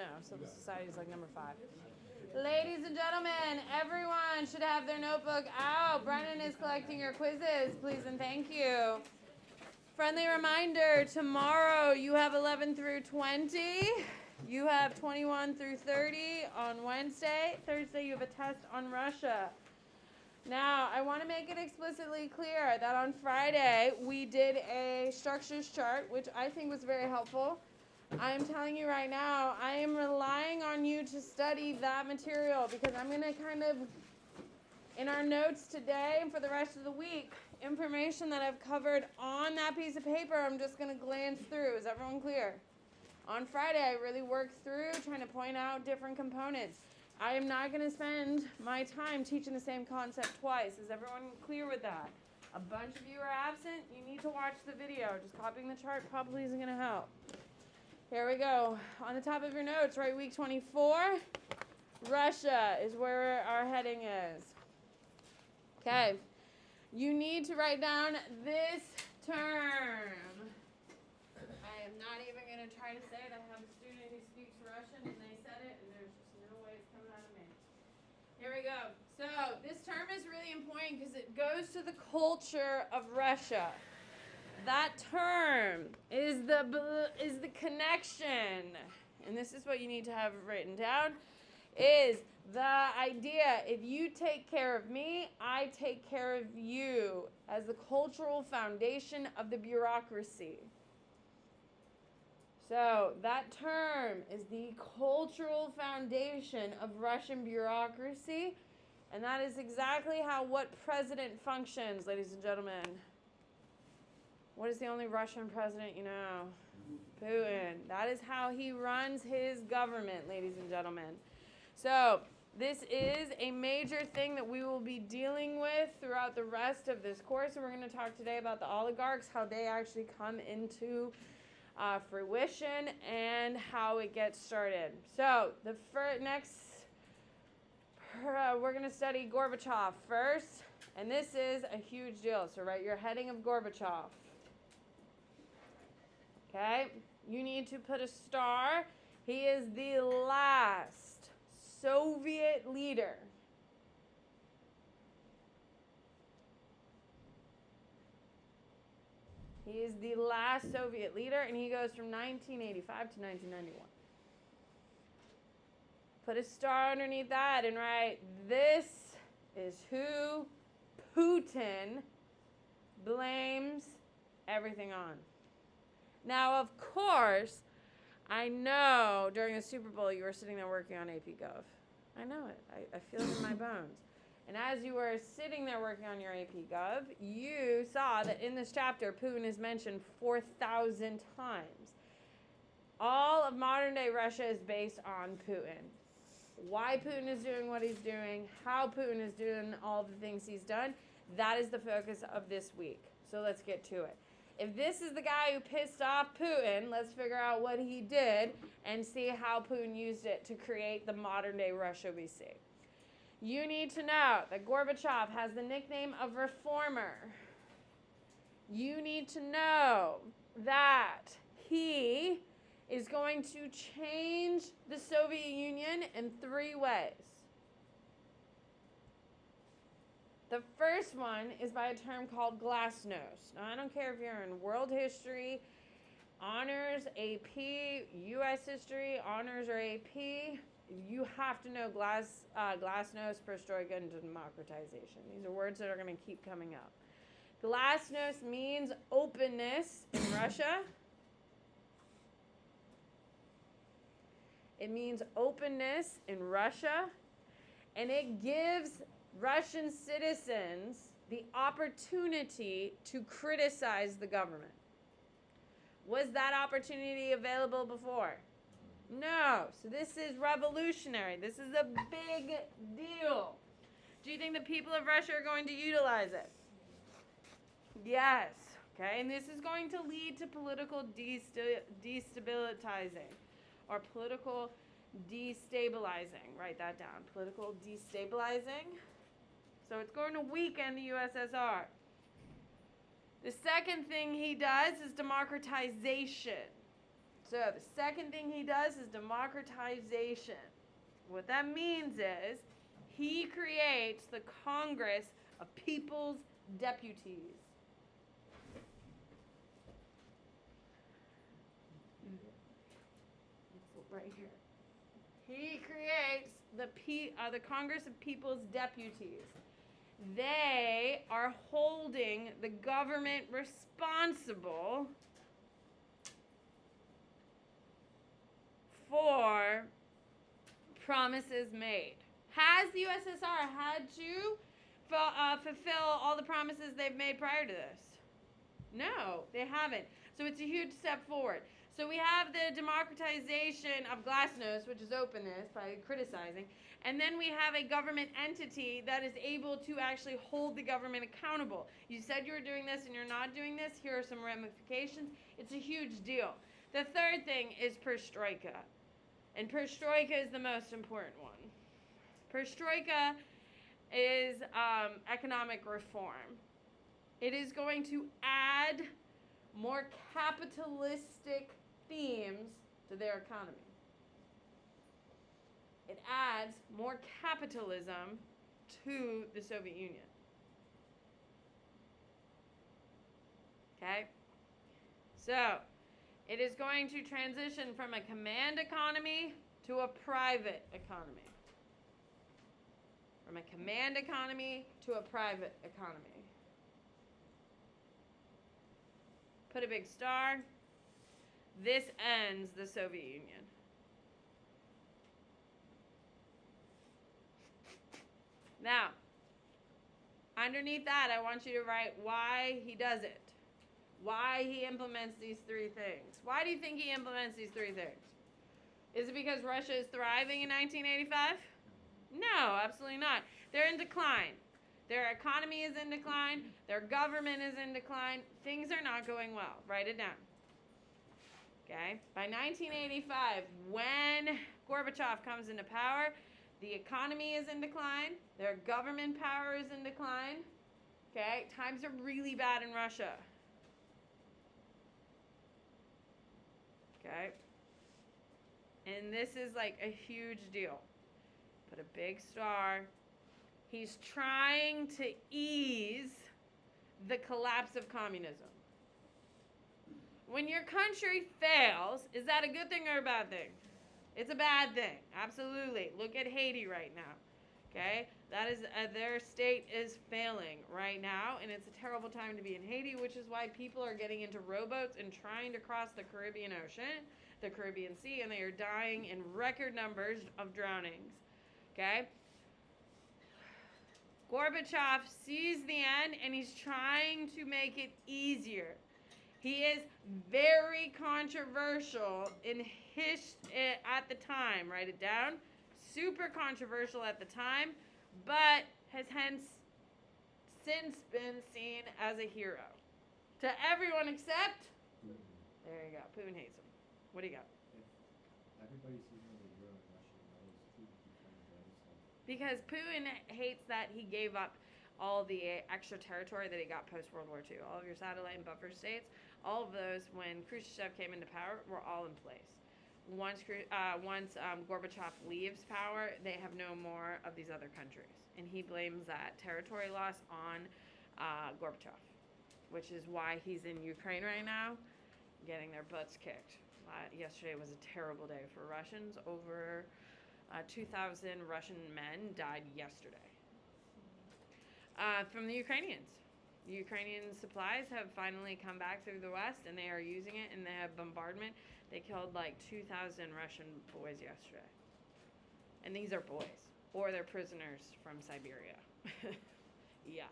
No, civil society is like number 5. Ladies and gentlemen, everyone should have their notebook out. Brennan is collecting your quizzes. Please and thank you. Friendly reminder, tomorrow you have 11 through 20. You have 21 through 30 on Wednesday. Thursday you have a test on Russia. Now, I want to make it explicitly clear that on Friday we did a structures chart, which I think was very helpful. I'm telling you right now, I am relying on you to study that material because I'm going to kind of, in our notes today and for the rest of the week, information that I've covered on that piece of paper, I'm just going to glance through. Is everyone clear? On Friday, I really worked through trying to point out different components. I am not going to spend my time teaching the same concept twice. Is everyone clear with that? A bunch of you are absent. You need to watch the video. Just copying the chart probably isn't going to help. Here we go. On the top of your notes, right, week 24, Russia is where our heading is. Okay. You need to write down this term. I am not even going to try to say it. I have a student who speaks Russian, and they said it, and there's just no way it's coming out of me. Here we go. So this term is really important because it goes to the culture of Russia. That term is the connection, and this is what you need to have written down, is the idea, if you take care of me, I take care of you, as the cultural foundation of the bureaucracy. So that term is the cultural foundation of Russian bureaucracy, and that is exactly how what president functions, ladies and gentlemen. What is the only Russian president you know? Putin. That is how he runs his government, ladies and gentlemen. So this is a major thing that we will be dealing with throughout the rest of this course. And we're going to talk today about the oligarchs, how they actually come into fruition, and how it gets started. So the next, we're going to study Gorbachev first. And this is a huge deal. So write your heading of Gorbachev. Okay, you need to put a star. He is the last Soviet leader. He is the last Soviet leader, and he goes from 1985 to 1991. Put a star underneath that and write, this is who Putin blames everything on. Now, of course, I know during the Super Bowl you were sitting there working on APGov. I know it. I feel it in my bones. And as you were sitting there working on your APGov, you saw that in this chapter, Putin is mentioned 4,000 times. All of modern-day Russia is based on Putin. Why Putin is doing what he's doing, how Putin is doing all the things he's done, that is the focus of this week. So let's get to it. If this is the guy who pissed off Putin, let's figure out what he did and see how Putin used it to create the modern-day Russia we see. You need to know that Gorbachev has the nickname of Reformer. You need to know that he is going to change the Soviet Union in 3 ways. The first one is by a term called glasnost. Now, I don't care if you're in world history, honors, AP, U.S. history, honors, or AP. You have to know glasnost, perestroika, and democratization. These are words that are going to keep coming up. Glasnost means openness in Russia. It means openness in Russia, and it gives Russian citizens the opportunity to criticize the government. Was that opportunity available before? No. So this is revolutionary. This is a big deal. Do you think the people of Russia are going to utilize it? Yes. Okay, and this is going to lead to political destabilizing or political destabilizing. Write that down. Political destabilizing. So it's going to weaken the USSR. The second thing he does is democratization. So the second thing he does is democratization. What that means is he creates the Congress of People's Deputies. It's right here. He creates the Congress of People's Deputies. They are holding the government responsible for promises made. Has the USSR had to fulfill all the promises they've made prior to this? No, they haven't. So it's a huge step forward. So we have the democratization of glasnost, which is openness by criticizing, and then we have a government entity that is able to actually hold the government accountable. You said you were doing this and you're not doing this. Here are some ramifications. It's a huge deal. The third thing is perestroika. And perestroika is the most important one. Perestroika is economic reform. It is going to add more capitalistic themes to their economy. It adds more capitalism to the Soviet Union. Okay? So, it is going to transition from a command economy to a private economy. From a command economy to a private economy. Put a big star. This ends the Soviet Union. Now, underneath that, I want you to write why he does it. Why he implements these three things. Why do you think he implements these three things? Is it because Russia is thriving in 1985? No, absolutely not. They're in decline. Their economy is in decline. Their government is in decline. Things are not going well. Write it down. Okay? By 1985, when Gorbachev comes into power, the economy is in decline. Their government power is in decline. Okay? Times are really bad in Russia. Okay? And this is like a huge deal. Put a big star. He's trying to ease the collapse of communism. When your country fails, is that a good thing or a bad thing? It's a bad thing. Absolutely. Look at Haiti right now. Okay? That is their state is failing right now, and it's a terrible time to be in Haiti, which is why people are getting into rowboats and trying to cross the Caribbean Ocean, the Caribbean Sea, and they are dying in record numbers of drownings. Okay? Gorbachev sees the end, and he's trying to make it easier. He is very controversial in at the time. Write it down. Super controversial at the time, but has hence since been seen as a hero. To everyone except... There you go. Putin hates him. What do you got? Everybody sees him as a hero in Russia. That was true before. Because Putin hates that he gave up all the extra territory that he got post-World War II. All of your satellite and buffer states, all of those, when Khrushchev came into power, were all in place. Once Gorbachev leaves power, they have no more of these other countries. And he blames that territory loss on Gorbachev, which is why he's in Ukraine right now, getting their butts kicked. Yesterday was a terrible day for Russians. Over 2,000 Russian men died yesterday. From the Ukrainians. The Ukrainian supplies have finally come back through the West, and they are using it, and they have bombardment. They killed like 2,000 Russian boys yesterday. And these are boys, or they're prisoners from Siberia. Yeah,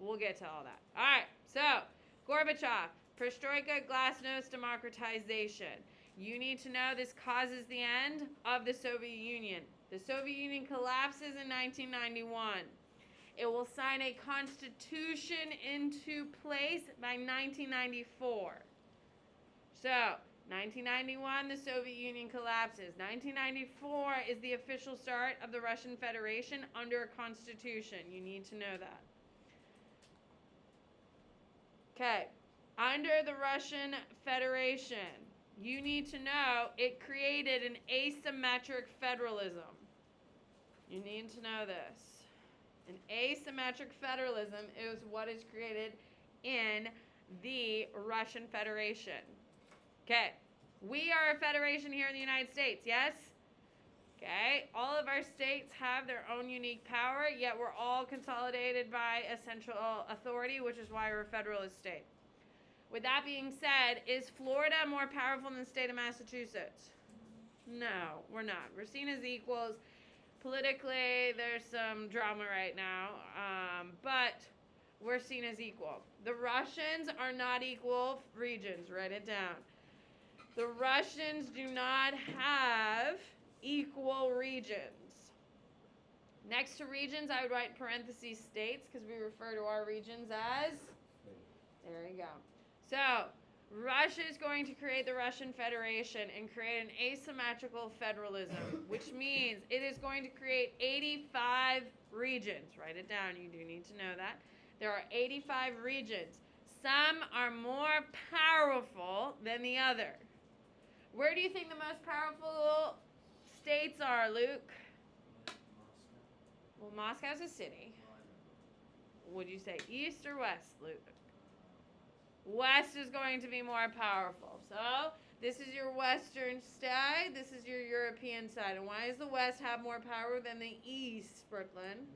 we'll get to all that. All right, so Gorbachev, perestroika, glasnost, democratization. You need to know this causes the end of the Soviet Union. The Soviet Union collapses in 1991. It will sign a constitution into place by 1994. So, 1991, the Soviet Union collapses. 1994 is the official start of the Russian Federation under a constitution. You need to know that. Okay, under the Russian Federation, you need to know it created an asymmetric federalism. You need to know this. An asymmetric federalism is what is created in the Russian Federation. Okay, we are a federation here in the United States, yes? Okay, all of our states have their own unique power, yet we're all consolidated by a central authority, which is why we're a federalist state. With that being said, is Florida more powerful than the state of Massachusetts? No, we're not. We're seen as equals. Politically, there's some drama right now, but we're seen as equal. The Russians are not equal regions. Write it down. The Russians do not have equal regions. Next to regions, I would write parentheses states because we refer to our regions as, there you go. So, Russia is going to create the Russian Federation and create an asymmetrical federalism, which means it is going to create 85 regions. Write it down, you do need to know that. There are 85 regions. Some are more powerful than the other. Where do you think the most powerful states are, Luke? Well, Moscow's a city. Would you say east or west, Luke? West is going to be more powerful. So, this is your western side. This is your European side. And why does the west have more power than the east, Brooklyn?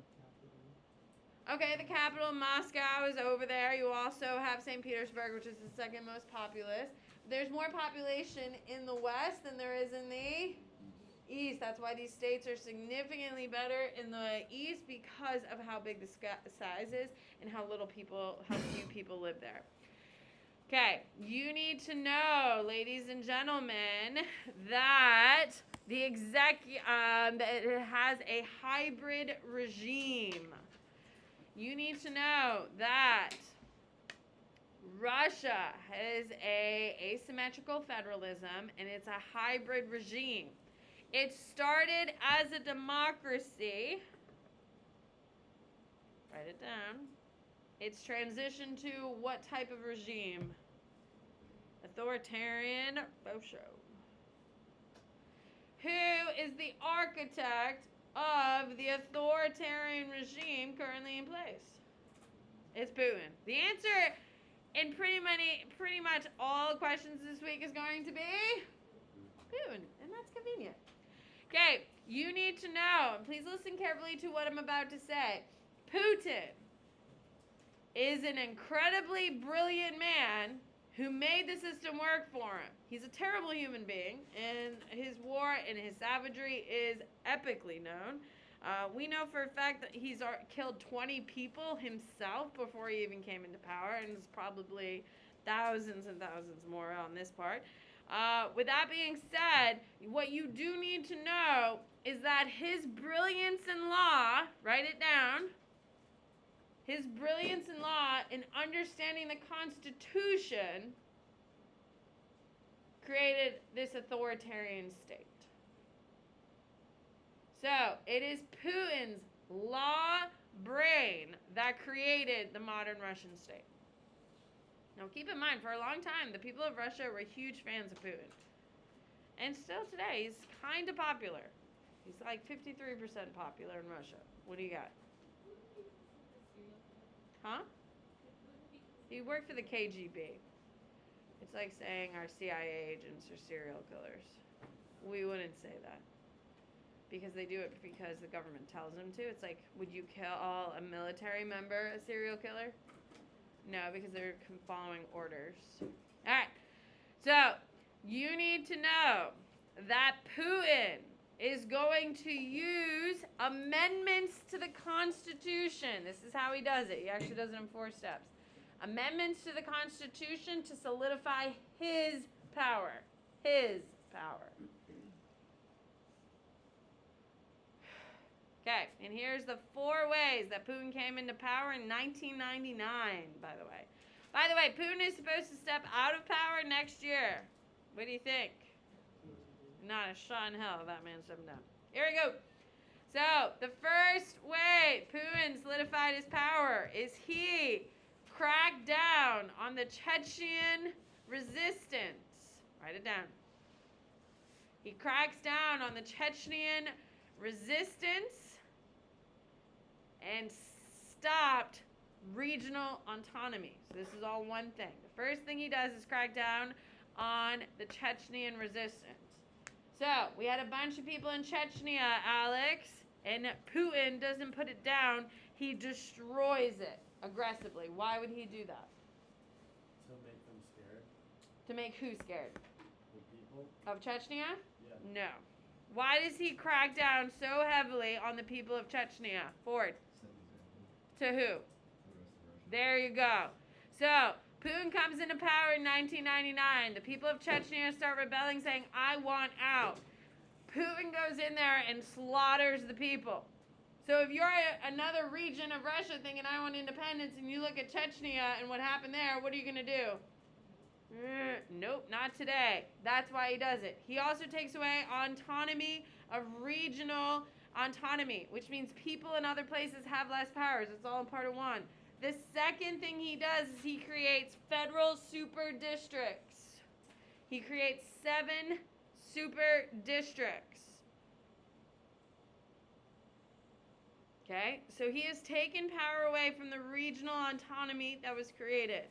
Okay, the capital, Moscow, is over there. You also have St. Petersburg, which is the second most populous. There's more population in the west than there is in the east. That's why these states are significantly better in the east because of how big the size is and how few people live there. Okay, you need to know, ladies and gentlemen, that that it has a hybrid regime. You need to know that Russia has a asymmetrical federalism and it's a hybrid regime. It started as a democracy. Write it down. It's transitioned to what type of regime? Authoritarian Bosho. Who is the architect of the authoritarian regime currently in place? It's Putin. The answer in pretty much all questions this week is going to be Putin, and that's convenient. Okay, you need to know, and please listen carefully to what I'm about to say. Putin is an incredibly brilliant man who made the system work for him. He's a terrible human being, and his war and his savagery is epically known. We know for a fact that he's killed 20 people himself before he even came into power, and there's probably thousands and thousands more on this part. With that being said, what you do need to know is that his brilliance in law, write it down, his brilliance in law in understanding the Constitution created this authoritarian state. So, it is Putin's law brain that created the modern Russian state. Now, keep in mind, for a long time, the people of Russia were huge fans of Putin. And still today, he's kind of popular. He's like 53% popular in Russia. What do you got? Huh? He worked for the KGB. It's like saying our CIA agents are serial killers. We wouldn't say that. Because they do it because the government tells them to. It's like, would you call a military member a serial killer? No, because they're following orders. All right. So, you need to know that Putin is going to use amendments to the Constitution. This is how he does it. He actually does it in 4 steps. Amendments to the Constitution to solidify his power. His power. Okay, and here's the 4 ways that Putin came into power in 1999, by the way. By the way, Putin is supposed to step out of power next year. What do you think? Not a shot in hell that man's stepping down. Here we go. So, the first way Putin solidified his power is he cracked down on the Chechen resistance. Write it down. He cracks down on the Chechnyan resistance and stopped regional autonomy. So this is all one thing. The first thing he does is crack down on the Chechnyan resistance. So we had a bunch of people in Chechnya, Alex, and Putin doesn't put it down. He destroys it aggressively. Why would he do that? To make them scared. To make who scared? The people. Of Chechnya? Yeah. No. Why does he crack down so heavily on the people of Chechnya? Ford. To who? There you go. So, Putin comes into power in 1999. The people of Chechnya start rebelling, saying, I want out. Putin goes in there and slaughters the people. So if you're another region of Russia thinking, I want independence, and you look at Chechnya and what happened there, what are you going to do? Nope, not today. That's why he does it. He also takes away autonomy of regional autonomy, which means people in other places have less powers. It's all part of one. The second thing he does is he creates federal super districts. He creates 7 super districts. Okay, so he has taken power away from the regional autonomy that was created.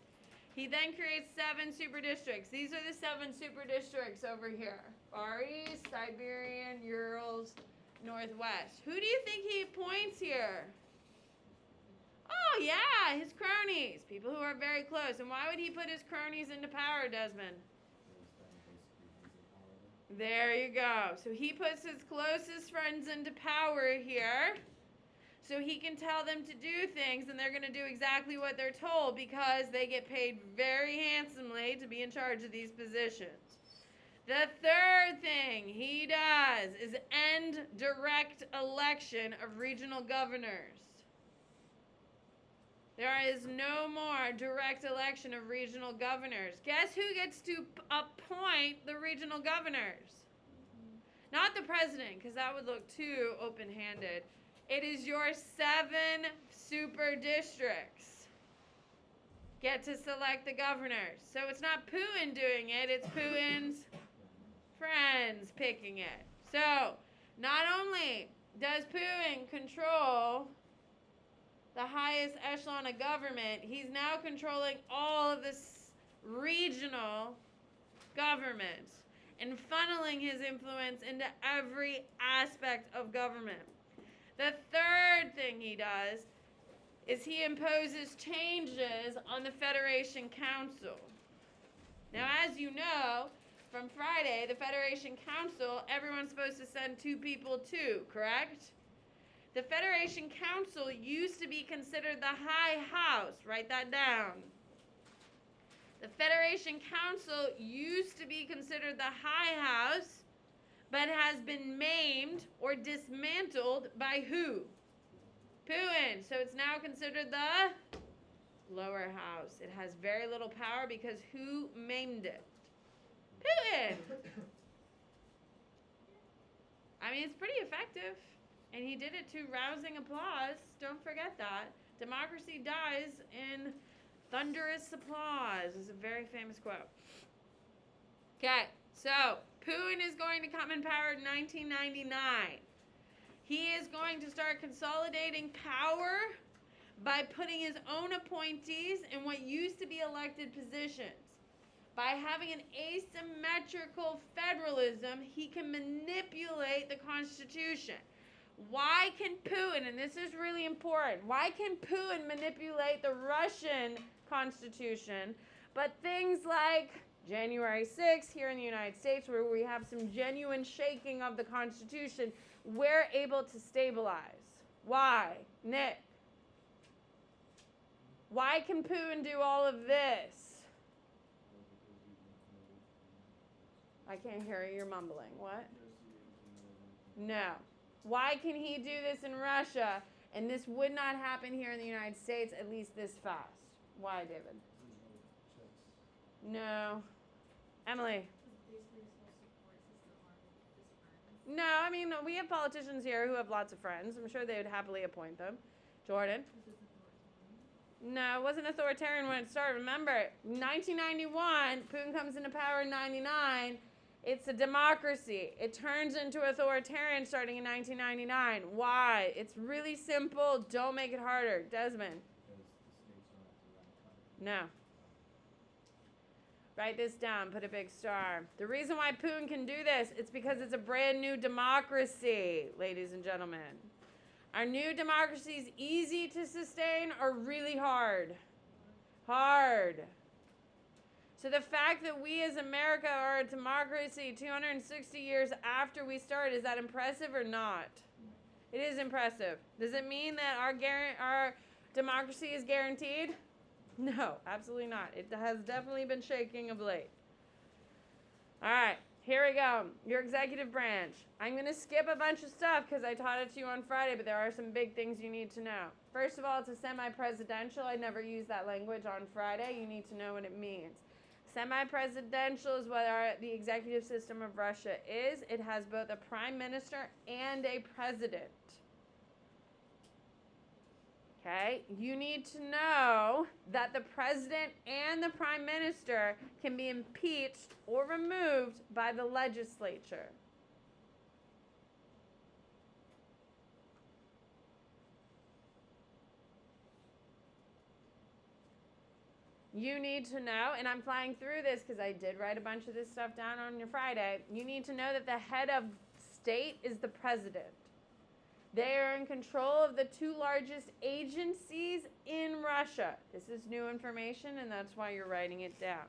He then creates 7 super districts. These are the 7 super districts over here. Far East, Siberian, Urals, Northwest. Who do you think he appoints here? Oh, yeah, his cronies. People who are very close. And why would he put his cronies into power, Desmond? There you go. So he puts his closest friends into power here, so he can tell them to do things, and they're going to do exactly what they're told because they get paid very handsomely to be in charge of these positions. The third thing he does is end direct election of regional governors. There is no more direct election of regional governors. Guess who gets to appoint the regional governors? Not the president, because that would look too open-handed. It is your 7 super districts get to select the governors. So it's not Putin doing it, it's Putin's friends picking it. So not only does Putin control the highest echelon of government, he's now controlling all of this regional government and funneling his influence into every aspect of government. The third thing he does is he imposes changes on the Federation Council. Now, as you know, from Friday, the Federation Council, everyone's supposed to send 2 people to, correct? The Federation Council used to be considered the High House. Write that down. The Federation Council used to be considered the High House, but has been maimed or dismantled by who? Putin. So it's now considered the lower house. It has very little power because who maimed it? Putin. I mean, it's pretty effective. And he did it to rousing applause. Don't forget that. Democracy dies in thunderous applause is a very famous quote. Okay, so Putin is going to come in power in 1999. He is going to start consolidating power by putting his own appointees in what used to be elected positions. By having an asymmetrical federalism, he can manipulate the Constitution. Why can Putin, and this is really important, why can Putin manipulate the Russian Constitution, but things like January 6th here in the United States, where we have some genuine shaking of the Constitution, we're able to stabilize? Why? Nick? Why can Putin do all of this? I can't hear you, you're mumbling. What? No. Why can he do this in Russia, and this would not happen here in the United States, at least this fast? Why, David? No. Emily? No, I mean, we have politicians here who have lots of friends. I'm sure they would happily appoint them. Jordan? No, it wasn't authoritarian when it started. Remember, 1991, Putin comes into power in 99. It's a democracy. It turns into authoritarian starting in 1999. Why? It's really simple. Don't make it harder. Desmond. Because the states don't have to run economy. No. Write this down. Put a big star. The reason why Putin can do this, it's because it's a brand new democracy, ladies and gentlemen. Are new democracies easy to sustain or really hard? Hard. So the fact that we as America are a democracy 260 years after we started, is that impressive or not? It is impressive. Does it mean that our democracy is guaranteed? No, absolutely not. It has definitely been shaking of late. All right, here we go. Your executive branch. I'm going to skip a bunch of stuff because I taught it to you on Friday, but there are some big things you need to know. First of all, it's a semi-presidential. I never used that language on Friday. You need to know what it means. Semi-presidential is what the executive system of Russia is. It has both a prime minister and a president. Okay, you need to know that the president and the prime minister can be impeached or removed by the legislature. You need to know, and I'm flying through this because I did write a bunch of this stuff down on your Friday. You need to know that the head of state is the president. They are in control of the two largest agencies in Russia. This is new information, and that's why you're writing it down.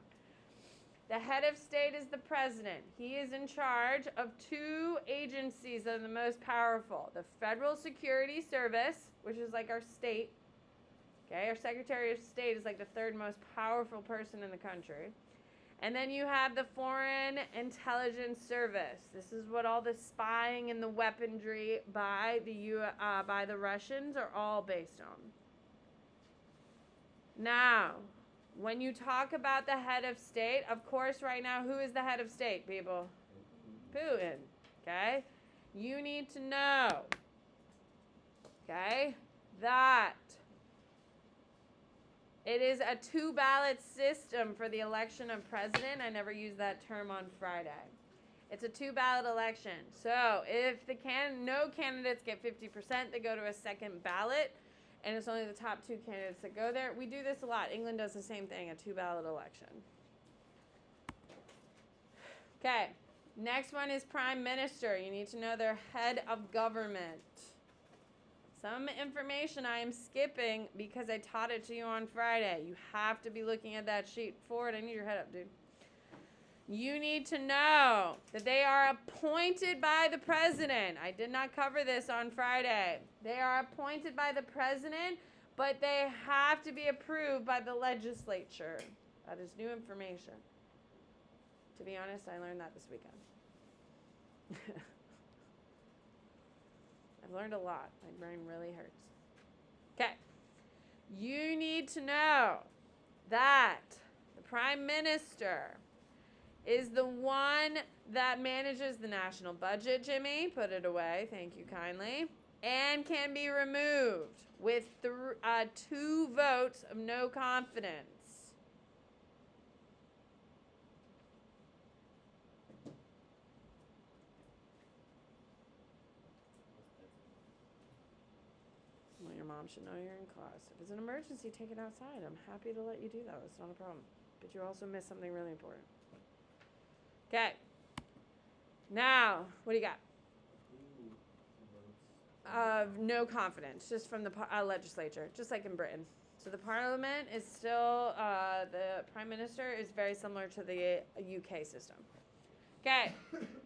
The head of state is the president. He is in charge of two agencies that are the most powerful. The Federal Security Service, which is like our state. Okay, our Secretary of State is like the third most powerful person in the country. And then you have the Foreign Intelligence Service. This is what all the spying and the weaponry by the Russians are all based on. Now, when you talk about the head of state, of course, right now, who is the head of state, people? Putin. Okay? You need to know, okay, that it is a two-ballot system for the election of president. I never used that term on Friday. It's a two-ballot election. So if no candidates get 50%, they go to a second ballot, and it's only the top two candidates that go there. We do this a lot. England does the same thing, a two-ballot election. Okay, next one is prime minister. You need to know their head of government. Some information I am skipping because I taught it to you on Friday. You have to be looking at that sheet. Forward, I need your head up, dude. You need to know that they are appointed by the president. I did not cover this on Friday. They are appointed by the president, but they have to be approved by the legislature. That is new information. To be honest, I learned that this weekend. I've learned a lot. My brain really hurts. Okay. You need to know that the prime minister is the one that manages the national budget, Jimmy. Put it away. Thank you kindly. And can be removed with 2 votes of no confidence. Mom should know you're in class. If it's an emergency, take it outside. I'm happy to let you do that. That's not a problem. But you also missed something really important. Okay. Now, what do you got? No confidence, just from the legislature, just like in Britain. So the parliament is still, the prime minister is very similar to the UK system. Okay.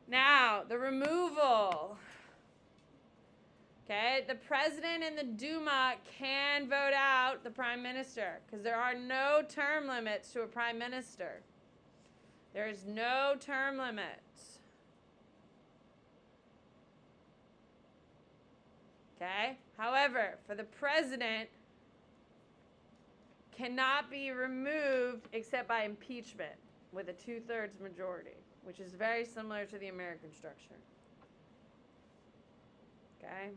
Now, the removal. Okay, the president and the Duma can vote out the prime minister because there are no term limits to a prime minister. There is no term limits. Okay, however, for the president, cannot be removed except by impeachment with a 2/3 majority, which is very similar to the American structure. Okay.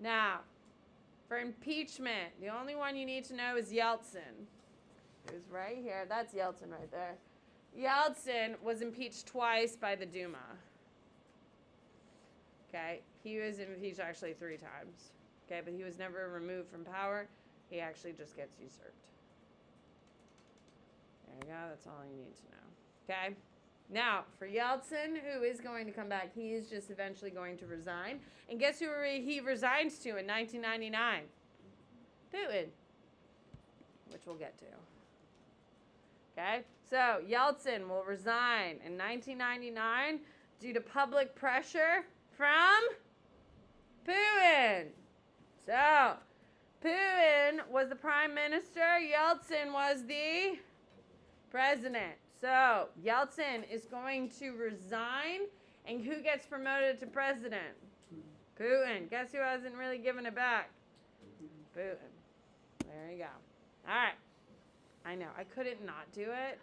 Now, for impeachment, the only one you need to know is Yeltsin. Who's right here. That's Yeltsin right there. Yeltsin was impeached twice by the Duma. Okay, he was impeached actually 3 times. Okay, but he was never removed from power. He actually just gets usurped. There you go. That's all you need to know. Okay. Now, for Yeltsin, who is going to come back, he is just eventually going to resign. And guess who he resigns to in 1999? Putin, which we'll get to. Okay, so Yeltsin will resign in 1999 due to public pressure from Putin. So, Putin was the prime minister, Yeltsin was the president. So, Yeltsin is going to resign, and who gets promoted to president? Putin. Guess who hasn't really given it back? Putin. There you go. All right. I know. I couldn't not do it.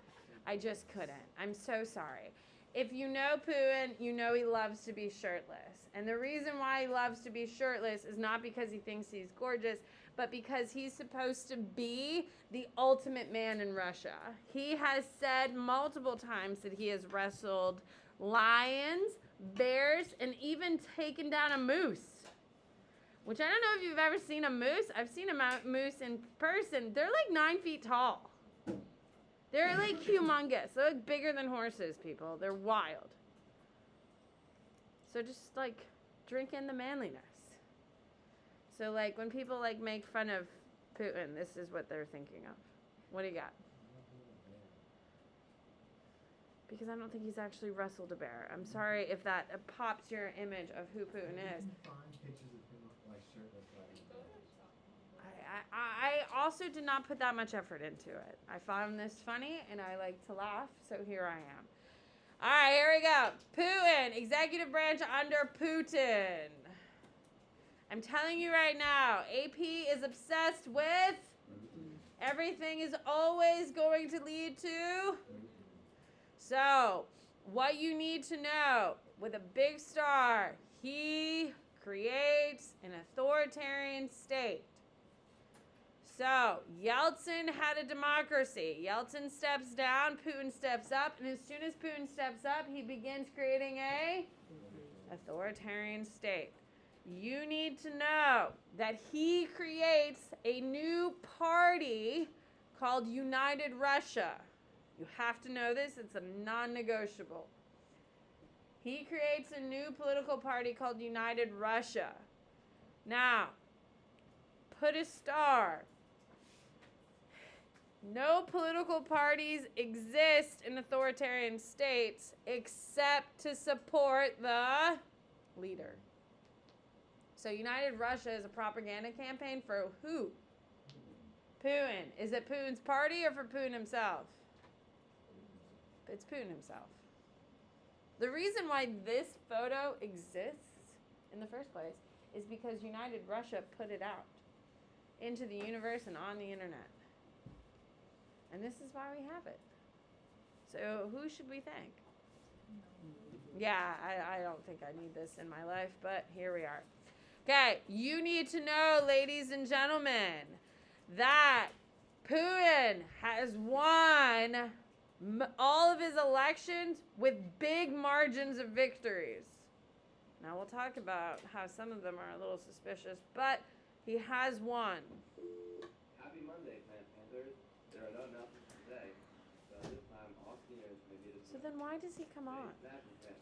I just couldn't. I'm so sorry. If you know Putin, you know he loves to be shirtless. And the reason why he loves to be shirtless is not because he thinks he's gorgeous, but because he's supposed to be the ultimate man in Russia. He has said multiple times that he has wrestled lions, bears, and even taken down a moose. Which I don't know if you've ever seen a moose. I've seen a moose in person. They're like 9 feet tall. They're like humongous. They're like bigger than horses, people. They're wild. So just like drink in the manliness. So like when people like make fun of Putin, this is what they're thinking of. What do you got? Because I don't think he's actually wrestled a bear. I'm sorry if that pops your image of who Putin is. I also did not put that much effort into it. I found this funny, and I like to laugh, so here I am. All right, here we go. Putin, executive branch under Putin. I'm telling you right now, AP is obsessed with everything is always going to lead to. So, what you need to know, with a big star, he creates an authoritarian state. So, Yeltsin had a democracy. Yeltsin steps down, Putin steps up, and as soon as Putin steps up, he begins creating a authoritarian state. You need to know that he creates a new party called United Russia. You have to know this, it's a non-negotiable. He creates a new political party called United Russia. Now, put a star. No political parties exist in authoritarian states except to support the leader. So United Russia is a propaganda campaign for who? Putin. Is it Putin's party or for Putin himself? It's Putin himself. The reason why this photo exists in the first place is because United Russia put it out into the universe and on the internet. And this is why we have it. So who should we thank? Yeah, I don't think I need this in my life, but here we are. Okay, you need to know, ladies and gentlemen, that Putin has won all of his elections with big margins of victories. Now we'll talk about how some of them are a little suspicious, but he has won. Happy Monday, Plant Panthers. There are no announcements today, so this time all seniors may be dismissed. So then why does he come on? Today's match